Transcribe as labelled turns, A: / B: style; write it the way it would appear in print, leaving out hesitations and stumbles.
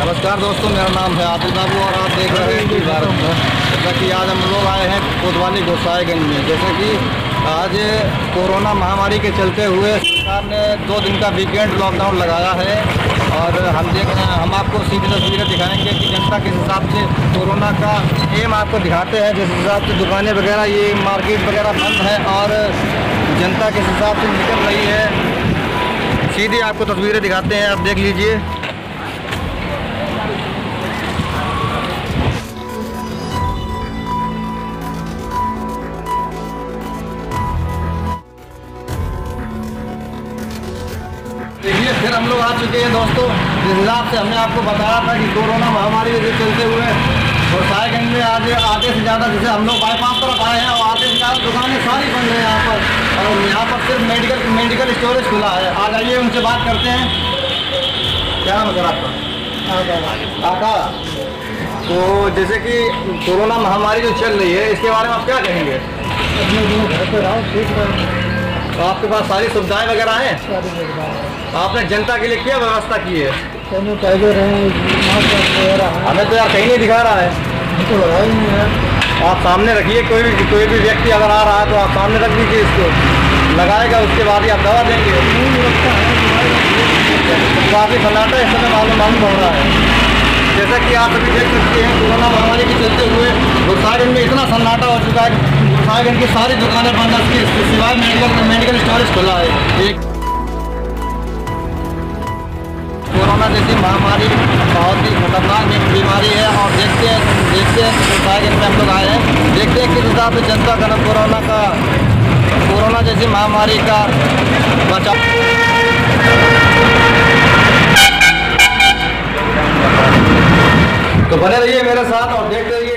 A: नमस्कार दोस्तों, मेरा नाम है आदिल बाबू और आप देख रहे हैं कि भारत में। जैसा कि आज हम लोग आए हैं कोतवाली गोसाईगंज में। जैसे कि आज कोरोना महामारी के चलते हुए सरकार ने 2 दिन का वीकेंड लॉकडाउन लगाया है और हम आपको सीधी तस्वीरें दिखाएंगे कि जनता किस हिसाब से कोरोना का एम आपको दिखाते हैं। जिस हिसाब से दुकानें वगैरह, ये मार्केट वगैरह बंद है और जनता किस हिसाब से निकल रही है, सीधी आपको तस्वीरें दिखाते हैं, आप देख लीजिए। देखिए, फिर हम लोग आ चुके हैं दोस्तों। जिस हिसाब से हमने आपको बताया था कि कोरोना महामारी के चलते हुए गोसाईगंज में आज आधे से ज़्यादा, जैसे हम लोग बाईपास तरफ आए हैं और आधे से ज़्यादा दुकानें सारी बंद हैं यहाँ पर, और यहाँ पर सिर्फ मेडिकल स्टोरेज खुला है। आज आइए उनसे बात करते हैं। क्या नाम है सर आपका? आका। तो जैसे कि कोरोना महामारी जो चल रही है, इसके बारे में आप क्या कहेंगे?
B: घर पर आओ, ठीक है।
A: तो आपके पास सारी सुविधाएं वगैरह हैं? आपने जनता के लिए क्या व्यवस्था की है?
B: सैनिटाइजर है,
A: हमें तो यार कहीं नहीं दिखा रहा है।
B: तो लगा ही नहीं है।
A: आप सामने रखिए, कोई भी व्यक्ति अगर आ रहा है तो आप सामने रख दीजिए, इसको लगाएगा, उसके बाद ही आप दवा देंगे। काफ़ी सन्नाटा इस समय मालूम पड़ रहा है। जैसा कि आप अभी देख सकते हैं, कोरोना महामारी के चलते हुए गोसाईगंज में इतना सन्नाटा हो चुका है। गोसाईगंज की सारी दुकानें बंद है, इसके सिवाय मेडिकल स्टोरेज खुला है। एक कोरोना जैसी महामारी बहुत ही खतरनाक एक बीमारी है और देखते हैं गोसाईगंज में हम लोग आए हैं। देखते हैं किस हिसाब से जनता का कोरोना जैसी महामारी का बचाव। तो बने रहिए मेरे साथ और देखते रहिए।